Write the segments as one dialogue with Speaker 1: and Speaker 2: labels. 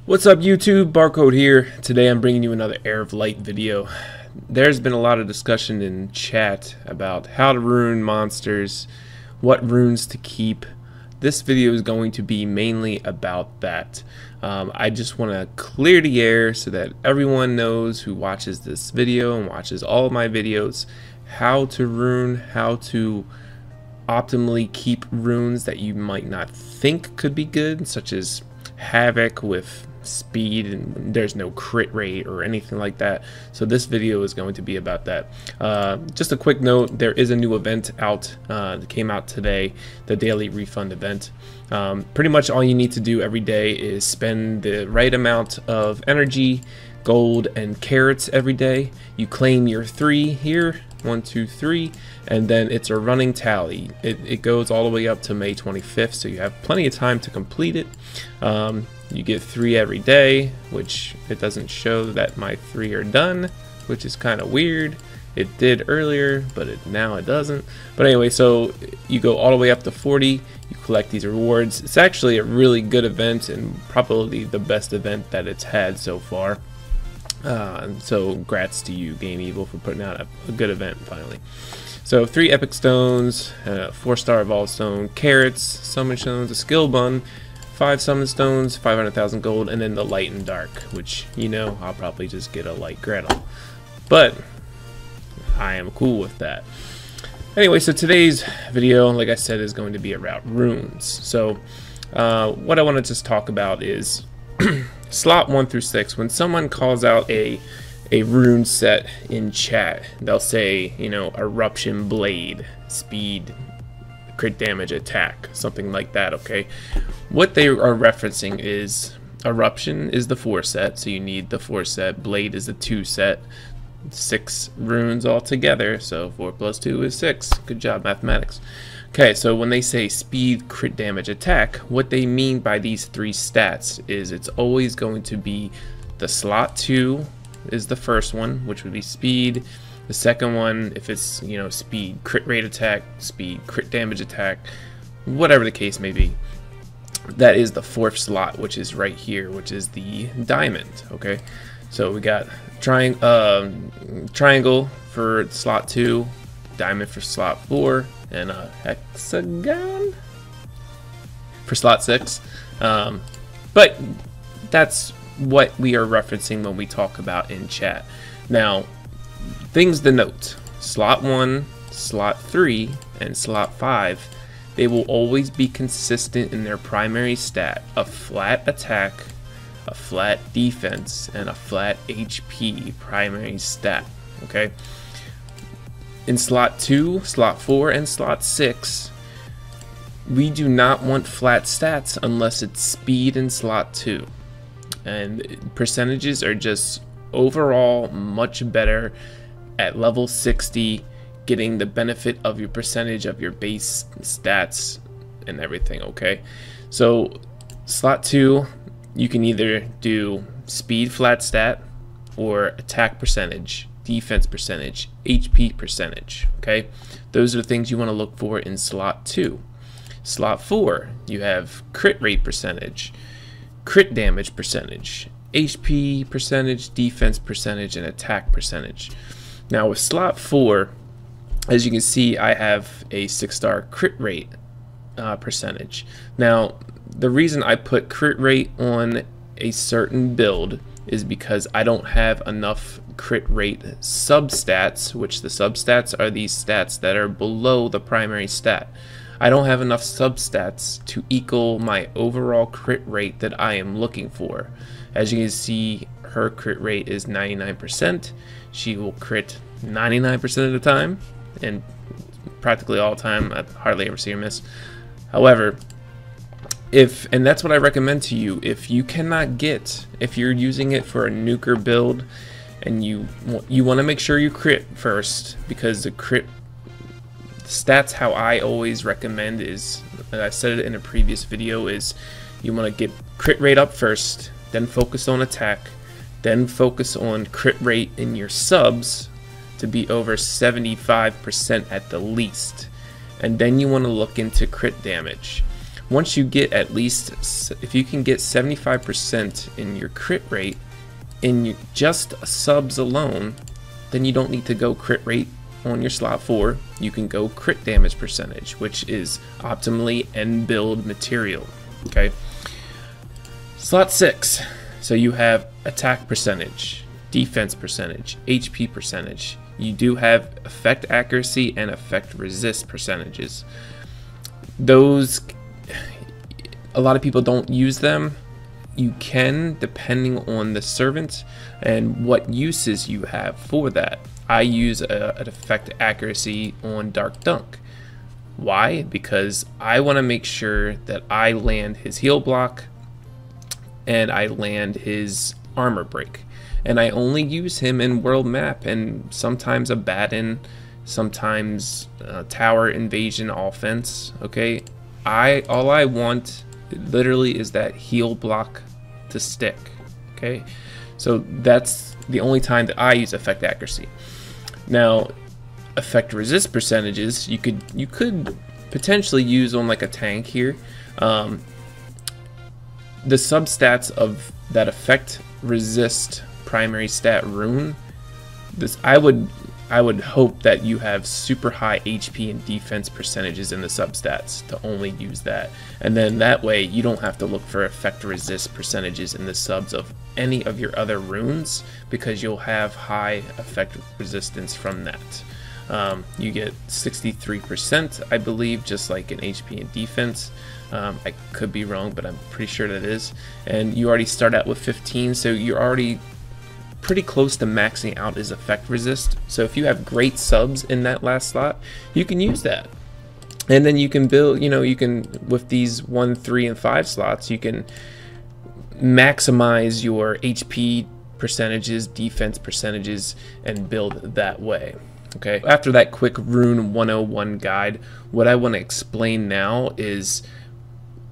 Speaker 1: What's up YouTube, Barcode here. Today I'm bringing you another Heir of Light video. There's been a lot of discussion in chat about how to rune monsters, what runes to keep. This video is going to be mainly about that. I just want to clear the air so that everyone knows who watches this video and watches all of my videos how to rune, how to optimally keep runes that you might not think could be good, such as Havoc with speed and there's no crit rate or anything like that. So this video is going to be about that. Just a quick note, there is a new event out that came out today, the daily refund event. Pretty much all you need to do every day is spend the right amount of energy, gold, and carrots every day. You claim your 3 here, 1 2 3, and then it's a running tally. It goes all the way up to May 25th, so you have plenty of time to complete it. You get 3 every day, which it doesn't show that my 3 are done, which is kind of weird. It did earlier, but now it doesn't. But anyway, so you go all the way up to 40, you collect these rewards. It's actually a really good event and probably the best event that it's had so far. So grats to you, Game Evil, for putting out a good event finally. So 3 epic stones, 4-star evolved stone, carrots, summon stones, a skill bun, 5 summon stones, 500,000 gold, and then the light and dark, which, you know, I'll probably just get a light Gretel. But I am cool with that. Anyway, so today's video, like I said, is going to be about runes. So what I want to just talk about is slot 1 through 6. When someone calls out a rune set in chat, they'll say, you know, eruption blade, speed, crit damage, attack, something like that. Okay, what they are referencing is eruption is the 4 set, so you need the 4 set. Blade is the 2 set. 6 runes altogether, so 4 plus 2 is 6. Good job, mathematics. Okay, so when they say speed, crit damage, attack, what they mean by these 3 stats is it's always going to be the slot 2 is the first one, which would be speed. The second one, if it's, you know, speed, crit rate attack, speed, crit damage attack, whatever the case may be, that is the 4th slot, which is right here, which is the diamond. Okay, so we got triangle for slot 2, diamond for slot 4, and a hexagon for slot 6. But that's what we are referencing when we talk about in chat. Now, things to note: slot 1, slot 3, and slot 5, they will always be consistent in their primary stat: a flat attack, a flat defense, and a flat HP primary stat. Okay, in slot 2, slot 4, and slot 6, we do not want flat stats unless it's speed in slot 2, and percentages are just overall much better at level 60, getting the benefit of your percentage of your base stats and everything. Okay, so slot 2, you can either do speed flat stat or attack percentage, defense percentage, HP percentage. Okay, those are the things you want to look for in slot 2. Slot 4, you have crit rate percentage, crit damage percentage, HP percentage, defense percentage, and attack percentage. Now with slot 4, as you can see, I have a 6-star crit rate percentage. Now the reason I put crit rate on a certain build is because I don't have enough crit rate substats, which the substats are these stats that are below the primary stat. I don't have enough substats to equal my overall crit rate that I am looking for. As you can see, her crit rate is 99%. She will crit 99% of the time, and practically all the time. I hardly ever see her miss. However, and that's what I recommend to you, if you cannot get, if you're using it for a nuker build and you want to make sure you crit first, because the crit stats, how I always recommend is, and I said it in a previous video, is you want to get crit rate up first, then focus on attack, then focus on crit rate in your subs to be over 75% at the least, and then you want to look into crit damage. once you get at least, if you can get 75% in your crit rate in just subs alone, then you don't need to go crit rate on your slot 4. You can go crit damage percentage, which is optimally end build material. Okay. Slot 6. So you have attack percentage, defense percentage, HP percentage. You do have effect accuracy and effect resist percentages. Those, a lot of people don't use them. You can, depending on the servant and what uses you have for that. I use an effect accuracy on Dark Dunk. Why? Because I want to make sure that I land his heal block and I land his armor break. And I only use him in world map and sometimes a baton, sometimes tower invasion offense. Okay, all I want literally is that heal block to stick. Okay, so that's the only time that I use effect accuracy. Now, effect resist percentages you could potentially use on like a tank here. The substats of that effect resist primary stat rune, I would hope that you have super high HP and defense percentages in the substats to only use that, and then that way you don't have to look for effect resist percentages in the subs of any of your other runes, because you'll have high effect resistance from that. You get 63%, I believe, just like in HP and defense. I could be wrong, but I'm pretty sure that is. And you already start out with 15, so you're already pretty close to maxing out his effect resist. So if you have great subs in that last slot, you can use that. And then you can build, you can, with these 1, 3, and 5 slots, you can maximize your HP percentages, defense percentages, and build that way. Okay, after that quick Rune 101 guide, what I want to explain now is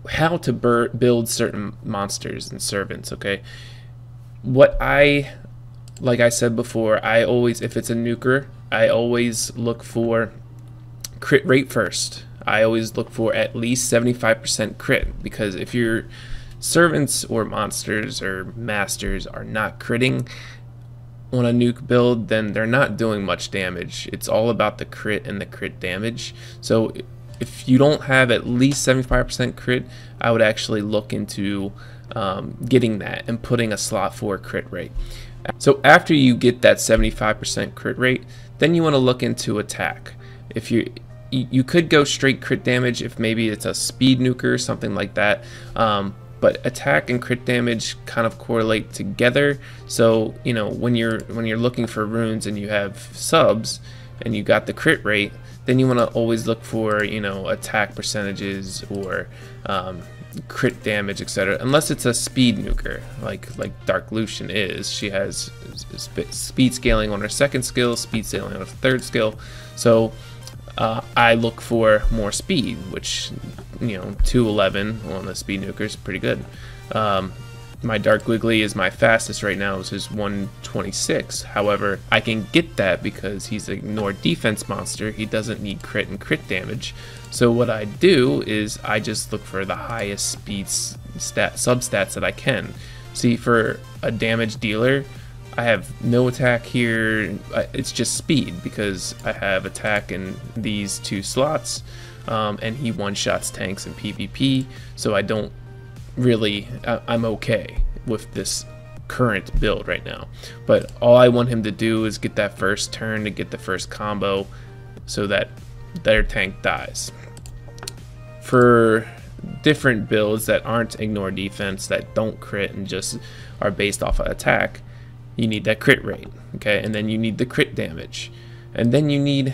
Speaker 1: how to build certain monsters and servants. Okay, like I said before, I always, if it's a nuker, I always look for crit rate first. I always look for at least 75% crit, because if your servants or monsters or masters are not critting on a nuke build, then they're not doing much damage. It's all about the crit and the crit damage. So if you don't have at least 75% crit, I would actually look into getting that and putting a slot 4 crit rate. So after you get that 75% crit rate, then you want to look into attack. If you could go straight crit damage if maybe it's a speed nuker, something like that. But attack and crit damage kind of correlate together. So when you're looking for runes and you have subs and you got the crit rate, then you want to always look for attack percentages or crit damage, etc. Unless it's a speed nuker, like Dark Lucian is. She has speed scaling on her second skill, speed scaling on her third skill. So I look for more speed, which 211 on the speed nuker is pretty good. My Dark Wiggly is my fastest right now, which is 126. However, I can get that because he's an ignore defense monster. He doesn't need crit and crit damage. So what I do is I just look for the highest speed substats that I can. See, for a damage dealer, I have no attack here. It's just speed because I have attack in these 2 slots, and he one-shots tanks in PvP. So I don't really, I'm okay with this current build right now. But all I want him to do is get that first turn to get the first combo so that their tank dies. For different builds that aren't ignore defense, that don't crit and just are based off of attack, you need that crit rate, okay? And then you need the crit damage, and then you need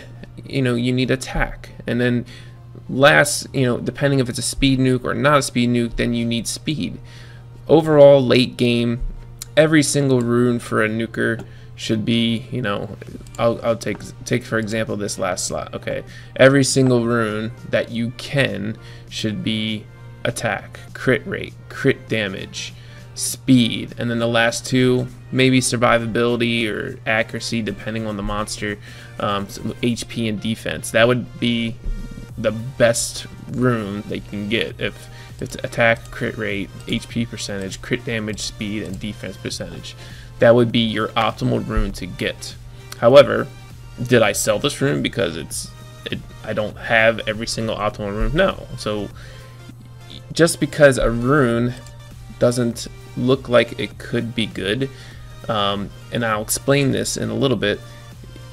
Speaker 1: attack, and then last, depending if it's a speed nuke or not a speed nuke, then you need speed. Overall, late game, every single rune for a nuker should be, I'll take for example this last slot. Okay, every single rune that you can should be attack, crit rate, crit damage, speed, and then the last 2 maybe survivability or accuracy depending on the monster, HP and defense. That would be the best rune they can get. If it's attack, crit rate, HP percentage, crit damage, speed, and defense percentage, that would be your optimal rune to get. However, did I sell this rune because I don't have every single optimal rune? No. So just because a rune doesn't look like it could be good, and I'll explain this in a little bit,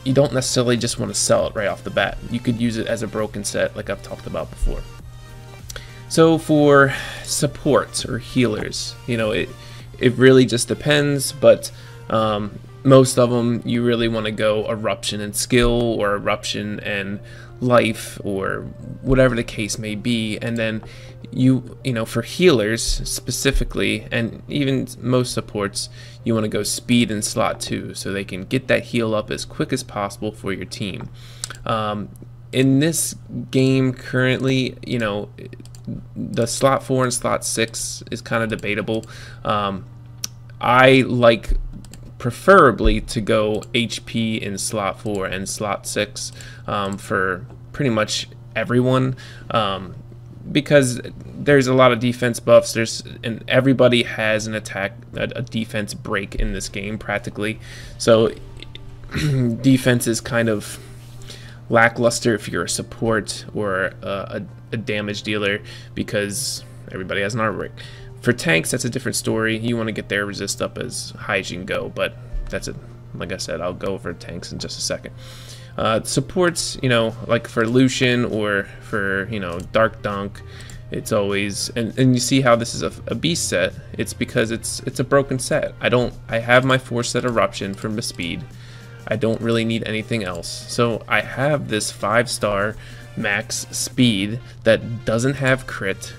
Speaker 1: you don't necessarily just want to sell it right off the bat. You could use it as a broken set like I've talked about before. So for supports or healers, you know, it really just depends, but most of them you really want to go eruption and skill, or eruption and life, or whatever the case may be. And then you know, for healers specifically, and even most supports, you want to go speed in slot 2 so they can get that heal up as quick as possible for your team. In this game currently, you know, the slot 4 and slot 6 is kind of debatable. I like preferably to go HP in slot 4 and slot 6 for pretty much everyone, because there's a lot of defense buffs. And everybody has an attack, a defense break in this game practically. So defense is kind of lackluster if you're a support or a damage dealer, because everybody has an armor break. For tanks, that's a different story. You want to get their resist up as high as you can go, but that's it. Like I said, I'll go over tanks in just a second. Supports, you know, like for Lucian or for, you know, Dark Dunk, it's always, and you see how this is a beast set. It's because it's a broken set. I have my 4-set eruption for my speed. I don't really need anything else. So I have this 5-star max speed that doesn't have crit,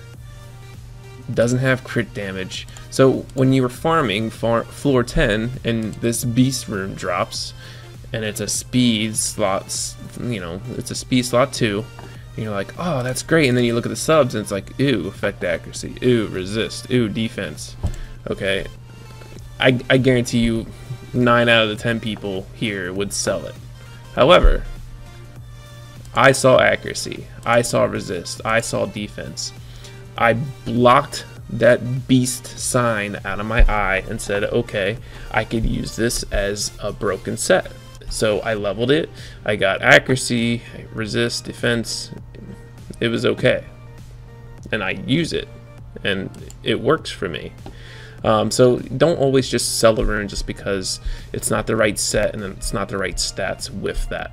Speaker 1: doesn't have crit damage. So when you were farming floor 10 and this beast rune drops and it's a speed slot, you know, it's a speed slot 2, and you're like, oh, that's great. And then you look at the subs and it's like, ooh, effect accuracy, ooh, resist, ooh, defense. Okay, I guarantee you 9 out of the 10 people here would sell it. However, I saw accuracy, I saw resist, I saw defense. I blocked that beast sign out of my eye and said, okay, I could use this as a broken set. So I leveled it, I got accuracy, resist, defense. It was okay, and I use it, and it works for me. So don't always just sell a rune just because it's not the right set and it's not the right stats with that.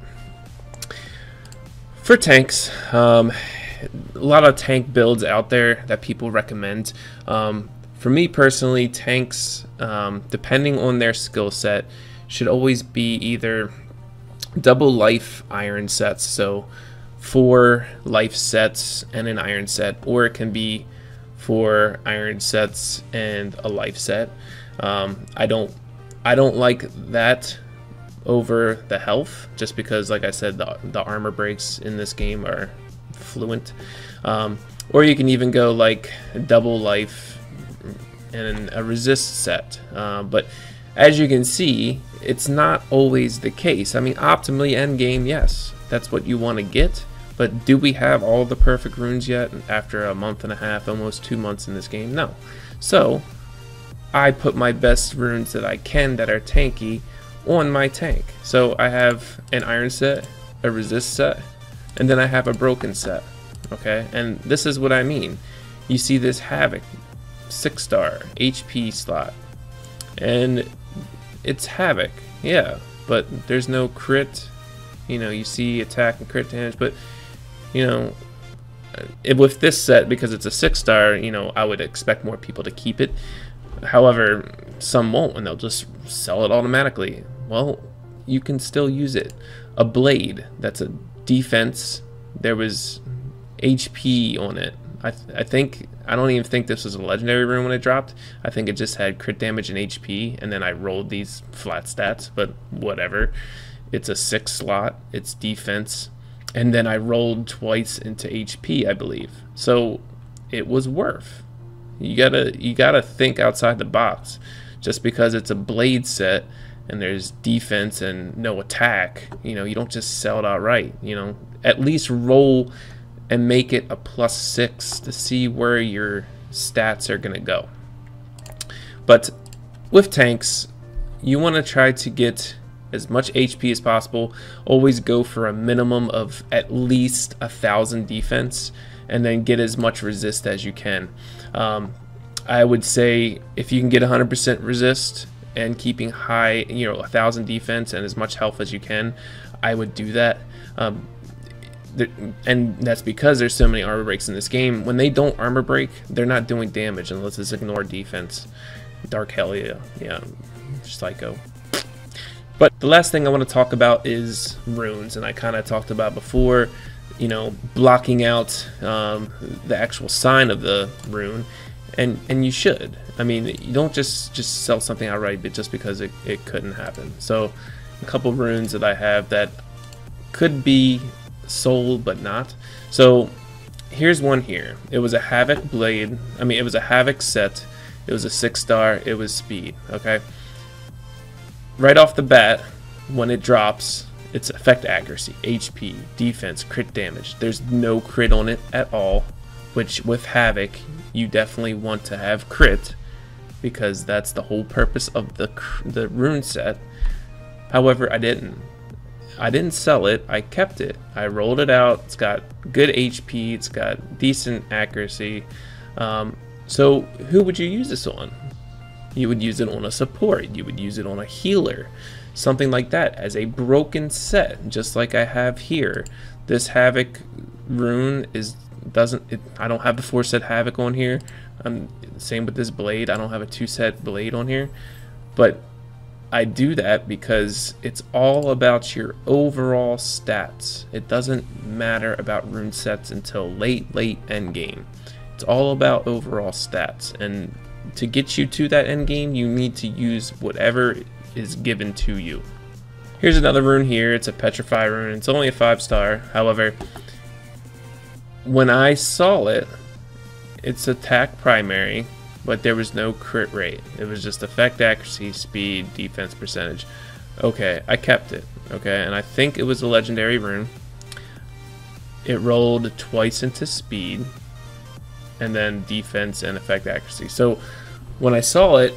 Speaker 1: For tanks, a lot of tank builds out there that people recommend. For me personally, tanks, depending on their skill set, should always be either double life iron sets, so 4 life sets and an iron set, or it can be 4 iron sets and a life set. I don't like that over the health, just because, like I said, the armor breaks in this game are fluent. Or you can even go like double life and a resist set, but as you can see, it's not always the case. I mean, optimally end game, yes, that's what you want to get, but do we have all the perfect runes yet after a month and a half, almost 2 months in this game? No. So I put my best runes that I can that are tanky on my tank. So I have an iron set, a resist set, and then I have a broken set. Okay, and this is what I mean. You see this Havoc 6-star HP slot, and it's Havoc, yeah, but there's no crit. You know, you see attack and crit damage, but you know, with this set, because it's a 6-star, you know, I would expect more people to keep it. However, some won't, and they'll just sell it automatically. Well, you can still use it. A blade, that's a defense. There was HP on it. I don't even think this was a legendary rune when it dropped. I think it just had crit damage and HP, and then I rolled these flat stats, but whatever. It's a 6 slot, it's defense, and then I rolled twice into HP, I believe. So it was worth. You gotta think outside the box. Just because it's a blade set and there's defense and no attack, you know, you don't just sell it outright. You know, at least roll and make it a +6 to see where your stats are going to go. But with tanks, you want to try to get as much HP as possible. Always go for a minimum of at least 1,000 defense, and then get as much resist as you can. I would say if you can get 100% resist and keeping high, 1,000 defense and as much health as you can, I would do that. And that's because there's so many armor breaks in this game. When they don't armor break, they're not doing damage unless it's ignore defense. Dark hell, yeah, psycho. But the last thing I want to talk about is runes, and I kind of talked about before, blocking out the actual sign of the rune, and you should. I mean, you don't just sell something outright just because it couldn't happen. So a couple runes that I have that could be sold but not. So here's one here. It was a Havoc blade. I mean, it was a Havoc set. It was a 6-star. It was speed. Okay. Right off the bat, when it drops, it's effect accuracy, HP, defense, crit damage. There's no crit on it at all, which with Havoc, you definitely want to have crit because that's the whole purpose of the rune set. However, I didn't sell it. I kept it. I rolled it out. It's got good HP. It's got decent accuracy. So who would you use this on? You would use it on a support. You would use it on a healer. Something like that as a broken set, just like I have here. This Havoc rune I don't have the 4-set Havoc on here. Same with this blade. I don't have a 2-set blade on here. But I do that because it's all about your overall stats. It doesn't matter about rune sets until late end game. It's all about overall stats, and to get you to that end game, you need to use whatever is given to you. Here's another rune here. It's a Petrified Room. It's only a 5-star. However, when I saw it, it's attack primary, but there was no crit rate. It was just effect accuracy, speed, defense percentage. Okay, I kept it. Okay, and I think it was a legendary rune. It rolled twice into speed, and then defense and effect accuracy. So when I saw it,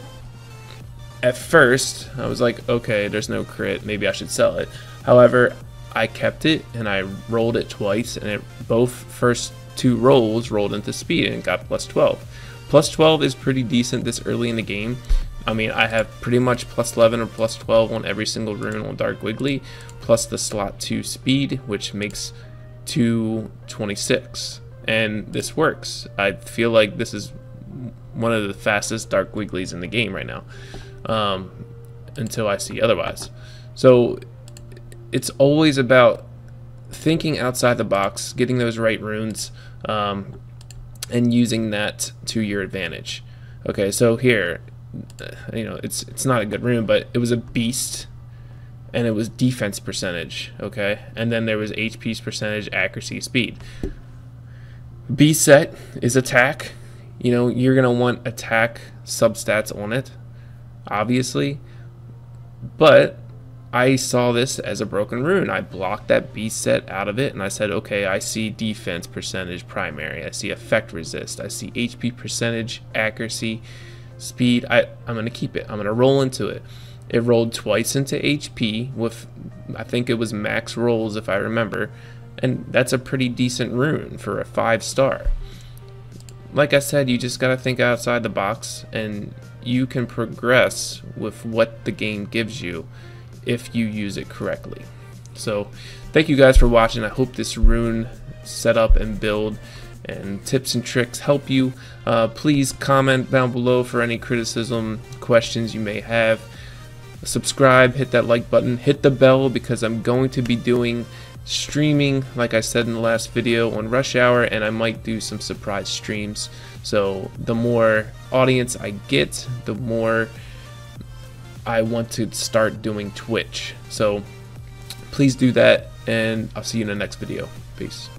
Speaker 1: at first I was like, okay, there's no crit, maybe I should sell it. However, I kept it and I rolled it twice, and both first 2 rolls rolled into speed and got +12. +12 is pretty decent this early in the game. I mean, I have pretty much +11 or +12 on every single rune on Dark Wiggly, plus the slot 2 speed, which makes 226. And this works. I feel like this is one of the fastest Dark Wigglies in the game right now, until I see otherwise. So it's always about thinking outside the box, getting those right runes, and using that to your advantage. Okay, so here, it's not a good rune, but it was a beast, and it was defense percentage. Okay, and then there was HP's percentage, accuracy, speed. B set is attack. You're gonna want attack substats on it, obviously, but I saw this as a broken rune. I blocked that B set out of it, and I said, okay, I see defense percentage primary, I see effect resist, I see HP percentage, accuracy, speed. I'm gonna keep it. I'm gonna roll into it. It rolled twice into HP with, I think it was max rolls if I remember, and that's a pretty decent rune for a 5-star. Like I said, you just gotta think outside the box, and you can progress with what the game gives you if you use it correctly. So thank you guys for watching. I hope this rune setup and build and tips and tricks help you. Please comment down below for any criticism, questions you may have. Subscribe, hit that like button, hit the bell, because I'm going to be doing streaming, like I said in the last video, on rush hour, and I might do some surprise streams. So the more audience I get, the more I want to start doing Twitch. So please do that, and I'll see you in the next video. Peace.